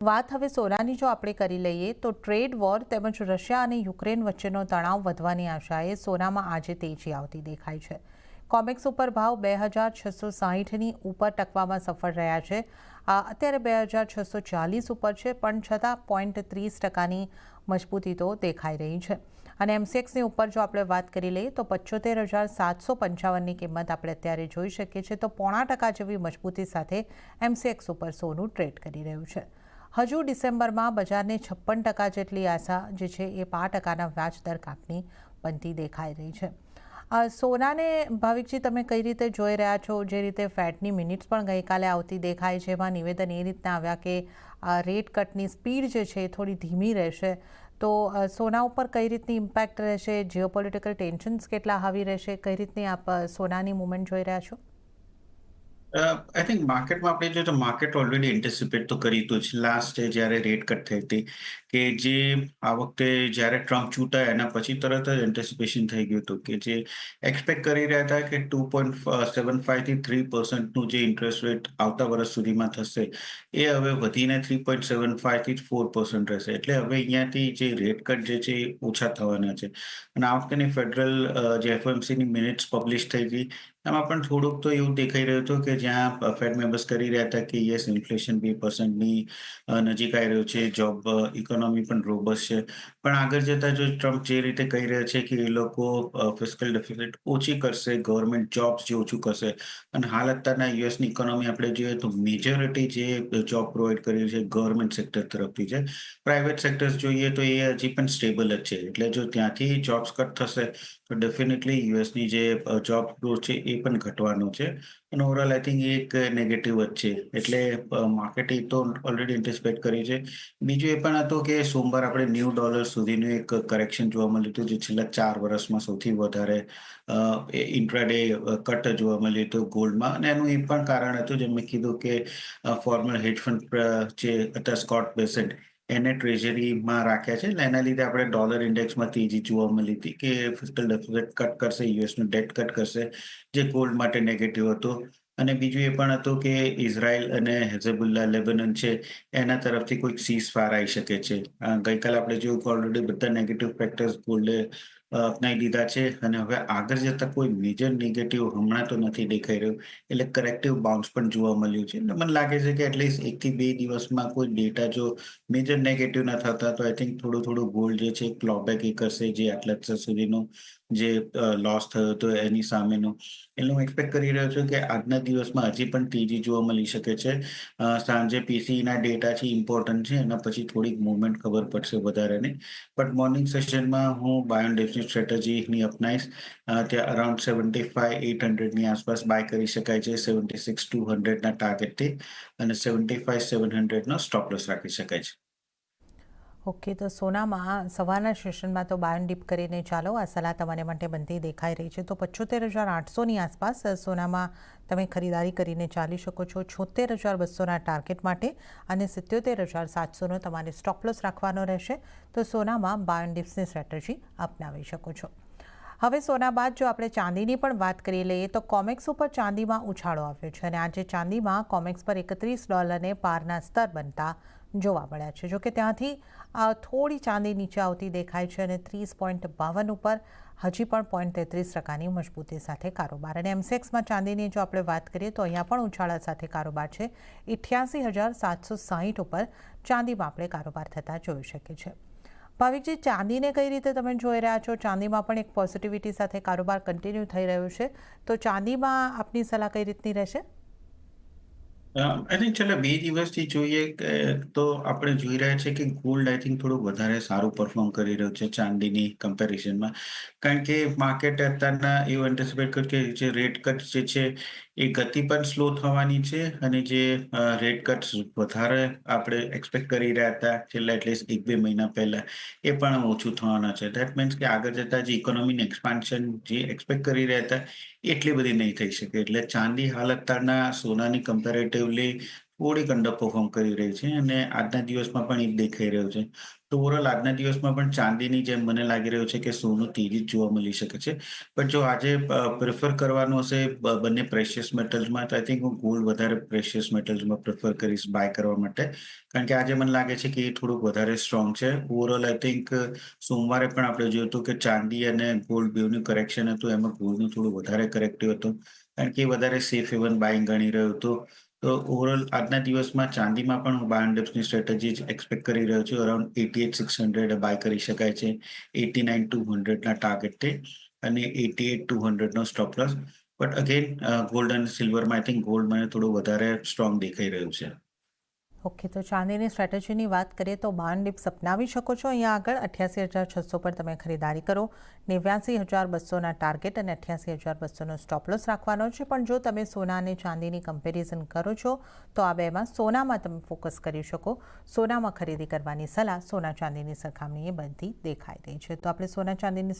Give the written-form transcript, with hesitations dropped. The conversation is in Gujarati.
વાત હવે સોનાની જો આપણે કરી લઈએ તો ટ્રેડ વોર તેમજ રશિયા અને યુક્રેન વચ્ચેનો તણાવ વધવાની આશાએ સોનામાં આજે તેજી આવતી દેખાય છે. કોમેક્સ ઉપર ભાવ 2660ની ઉપર ટકવામાં સફળ રહ્યા છે. અત્યારે 2640 ઉપર છે, પણ છતાં 0.30%ની મજબૂતી તો દેખાઈ રહી છે. અને એમસીએક્સની ઉપર જો આપણે વાત કરી લઈએ તો 75,755ની કિંમત આપણે અત્યારે જોઈ શકીએ છીએ. તો 0.5% જેવી મજબૂતી સાથે એમસીએક્સ ઉપર સોનું ટ્રેડ કરી રહ્યું છે. હજુ ડિસેમ્બરમાં બજારને 56% જેટલી આશા જે છે એ 5%ના વ્યાજ દર કાપની બનતી દેખાઈ રહી છે. સોનાને ભાવિકજી તમે કઈ રીતે જોઈ રહ્યા છો? જે રીતે ફેડની મિનિટ્સ પણ ગઈકાલે આવતી દેખાય છે, એમાં નિવેદન એ રીતના આવ્યા કે રેટ કટની સ્પીડ જે છે એ થોડી ધીમી રહેશે. તો સોના ઉપર કઈ રીતની ઇમ્પેક્ટ રહેશે? જીઓપોલિટિકલ ટેન્શન્સ કેટલા હાવી રહેશે? કઈ રીતની આપ સોનાની મુવમેન્ટ જોઈ રહ્યા છો? આઈ થિંક માર્કેટમાં આપણે જોઈએ તો માર્કેટ ઓલરેડી એન્ટિસિપેટ તો કરી હતું જ લાસ્ટ જ્યારે રેટ કટ થઈ હતી કે જે આ વખતે જ્યારે ટ્રમ્પ ચૂંટાયા એના પછી તરત જ એન્ટિસિપેશન થઈ ગયું હતું કે જે એક્સપેક્ટ કરી રહ્યા હતા કે 2.75 થી 3%નું જે ઇન્ટરેસ્ટ રેટ આવતા વર્ષ સુધીમાં થશે એ હવે વધીને 3.75 થી 4% રહેશે. એટલે હવે અહીંયાથી જે રેટ કટ જે છે એ ઓછા થવાના છે. અને આ વખતેની ફેડરલ જે એફઓએમસીની મિનિટ્સ પબ્લિશ થઈ હતી એમાં પણ થોડુંક તો એવું દેખાઈ રહ્યું હતું કે જ્યાં ફેડ મેમ્બર્સ કરી રહ્યા હતા કે યસ ઇન્ફ્લેશન 2%ની નજીક આવી રહ્યું છે, જોબ ઇકોનોમી પણ રોબસ્ટ છે. પણ આગળ જતા જો ટ્રમ્પ જે રીતે કહી રહ્યા છે કે એ લોકો ફિસ્કલ ડેફિસિટ ઓછી કરશે, ગવર્મેન્ટ જોબ્સ જે ઓછું કરશે અને હાલ અત્યારના યુએસની ઇકોનોમી આપણે જોઈએ તો મેજોરિટી જે જોબ પ્રોવાઈડ કરી છે ગવર્મેન્ટ સેક્ટર તરફથી છે. પ્રાઇવેટ સેક્ટર્સ જોઈએ તો એ હજી પણ સ્ટેબલ જ છે. એટલે જો ત્યાંથી જોબ્સ કટ થશે તો ડેફિનેટલી યુએસની જે જોબ ગ્રોથ છે એ પણ ઘટવાનો છે. અને ઓવરઓલ આઈ થિંક એક નેગેટિવ જ છે. એટલે માર્કેટે તો ઓલરેડી એન્ટિસિપેટ કરી છે. બીજું એ પણ હતું કે સોમવાર આપણે $90 સુધીનું એક કરેક્શન જોવા મળ્યું હતું, જે છેલ્લા 4 વર્ષમાં સૌથી વધારે ઇન્ટ્રાડે કટ જોવા મળ્યું હતું ગોલ્ડમાં. અને એનું એ પણ કારણ હતું, જેમ મેં કીધું કે ફોર્મર હેજ ફંડ જે હતા સ્કોટ બેસેન્ટ એને ટ્રેઝરીમાં રાખ્યા છે. એટલે એના લીધે આપણે ડોલર ઇન્ડેક્સમાં તેજી જોવા મળી હતી કે ફિસ્કલ ડેફિસિટ કટ કરશે, યુએસનું ડેટ કટ કરશે, જે ગોલ્ડ માટે નેગેટિવ હતું. અને બીજું એ પણ હતું કે ઇઝરાયલ અને હેઝબુલ્લા લેબનન છે એના તરફથી કોઈક સીઝ ફાયર આવી શકે છે. ગઈકાલે આપણે જોયું કે ઓલરેડી બધા નેગેટિવ ફેક્ટર્સ ગોલ્ડે અપનાવી લીધા છે અને હવે આગળ જતા કોઈ મેજર નેગેટિવ હમણાં તો નથી દેખાઈ રહ્યું. એટલે કરેક્ટિવ બાઉન્સ પણ જોવા મળ્યું છે. એટલે મને લાગે છે કે એટલીસ્ટ 1 થી 2 દિવસમાં કોઈ ડેટા જો મેજર નેગેટિવ ના થતા તો આઈ થિંક થોડું ગોલ્ડ જે છે ક્લોબેક એ કરશે, જે આટલા સુધીનો જે લોસ થયો હતો એની સામેનો. એટલે હું એક્સપેક્ટ કરી રહ્યો છું કે આજના દિવસમાં હજી પણ તેજી જોવા મળી શકે છે. સાંજે પીસીઈના ડેટા છે ઇમ્પોર્ટન્ટ છે. એના પછી થોડીક મૂવમેન્ટ ખબર પડશે વધારેની. બટ મોર્નિંગ સેશનમાં હું બાય ઓન ડિપ્સની સ્ટ્રેટેજીની અપનાવીશ. ત્યાં અરાઉન્ડ 75,800ની આસપાસ બાય કરી શકાય છે, 76,200ના ટાર્ગેટથી અને 75,700નો સ્ટોપ લોસ રાખી શકાય છે. ઓકે, તો સોનામાં સવારના સેશનમાં તો બાય ડીપ કરીને ચાલો, આ સલાહ તમારે માટે બનતી દેખાઈ રહી છે. તો 75,800ની આસપાસ સોનામાં તમે ખરીદારી કરીને ચાલી શકો છો. 76,200ના ટાર્ગેટ માટે અને 77,700નો તમારે સ્ટોપ લોસ રાખવાનો રહેશે. તો સોનામાં બાય ડીપ્સની સ્ટ્રેટેજી અપનાવી શકો છો. હવે સોના બાદ જો આપણે ચાંદીની પણ વાત કરી લઈએ તો કોમેક્સ ઉપર ચાંદીમાં ઉછાળો આવ્યો છે અને આજે ચાંદીમાં કોમેક્સ પર $31 પારના સ્તર બનતા જોવા મળ્યા છે. જોકે ત્યાંથી થોડી ચાંદી નીચે આવતી દેખાય છે અને 30.52 ઉપર હજી પણ 0.33%ની મજબૂતી સાથે કારોબાર. અને એમસેક્સમાં ચાંદીની જો આપણે વાત કરીએ તો અહીંયા પણ ઉછાળા સાથે કારોબાર છે. 88,760 ઉપર ચાંદીમાં આપણે કારોબાર થતા જોઈ શકીએ છીએ. ભાવિકજી, ચાંદીને કઈ રીતે તમે જોઈ રહ્યા છો? ચાંદીમાં પણ એક પોઝિટિવિટી સાથે કારોબાર કન્ટિન્યુ થઈ રહ્યો છે. તો ચાંદીમાં આપની સલાહ કઈ રીતની રહેશે? આઈ થિંક છેલ્લા 2 દિવસથી જોઈએ કે તો આપણે જોઈ રહ્યા છીએ કે ગોલ્ડ આઈ થિંક થોડું વધારે સારું પરફોર્મ કરી રહ્યું છે ચાંદીની કમ્પેરિઝનમાં. કારણ કે માર્કેટ અત્યારના એવું એન્ટિસિપેટ કર્યું કે જે રેટ કટ જે છે એ ગતિ પણ સ્લો થવાની છે અને જે રેટ કટ્સ વધારે આપણે એક્સપેક્ટ કરી રહ્યા હતા છેલ્લા એટલીસ્ટ 1-2 મહિના પહેલા એ પણ ઓછું થવાના છે. ધેટ મીન્સ કે આગળ જતા જે ઇકોનોમીની એક્સપાન્શન જે એક્સપેક્ટ કરી રહ્યા હતા એટલી બધી નહીં થઈ શકે. એટલે ચાંદી હાલ અત્યારના સોનાની કમ્પેરેટિવલી થોડીક અંડર પરફોર્મ કરી રહી છે અને આજના દિવસમાં પણ એ જ દેખાઈ રહ્યું છે. તો ઓવરઓલ આજના દિવસમાં પણ ચાંદીની જેમ મને લાગી રહ્યું છે કે સોનું તેજી જ જોવા મળી શકે છે. બટ જો આજે પ્રિફર કરવાનું હશે બંને પ્રેશિયસ મેટલ્સમાં તો આઈ થિંક હું ગોલ્ડ વધારે પ્રેશિયસ મેટલ્સમાં પ્રિફર કરીશ બાય કરવા માટે. કારણ કે આજે મને લાગે છે કે એ થોડુંક વધારે સ્ટ્રોંગ છે. ઓવરઓલ આઈ થિંક સોમવારે પણ આપણે જોયું હતું કે ચાંદી અને ગોલ્ડ બેવનું કરેક્શન હતું. એમાં ગોલ્ડનું થોડું વધારે કરેક્ટિવ હતું. કારણ કે એ વધારે સેફ હેવન બાઇંગ ગણી રહ્યું હતું. તો ઓવરઓલ આજના દિવસમાં ચાંદીમાં પણ હું બાય એન્ડ ડિપ્સની સ્ટ્રેટેજી જ એક્સપેક્ટ કરી રહ્યો છું. અરાઉન્ડ 88,600 બાય કરી શકાય છે. 89,200ના ટાર્ગેટથી અને 88,200નો stop loss. But again gold અને સિલ્વરમાં આઈ થિંક ગોલ્ડ મને થોડું વધારે સ્ટ્રોંગ દેખાઈ રહ્યું છે. ઓકે, તો ચાંદીની સ્ટ્રેટેજીની વાત કરીએ તો બાર્ન ડિપ્સ અપનાવી શકો છો. અહીંયા આગળ 88,600 પર તમે ખરીદારી કરો. 89,200ના ટાર્ગેટ અને 88,200નો સ્ટોપ લોસ રાખવાનો છે. પણ જો તમે સોના અને ચાંદીની કમ્પેરિઝન કરો છો તો આ બેમાં સોનામાં તમે ફોકસ કરી શકો. સોનામાં ખરીદી કરવાની સલાહ સોના ચાંદીની સરખામણીએ બનતી દેખાઈ રહી છે. તો આપણે સોના ચાંદીની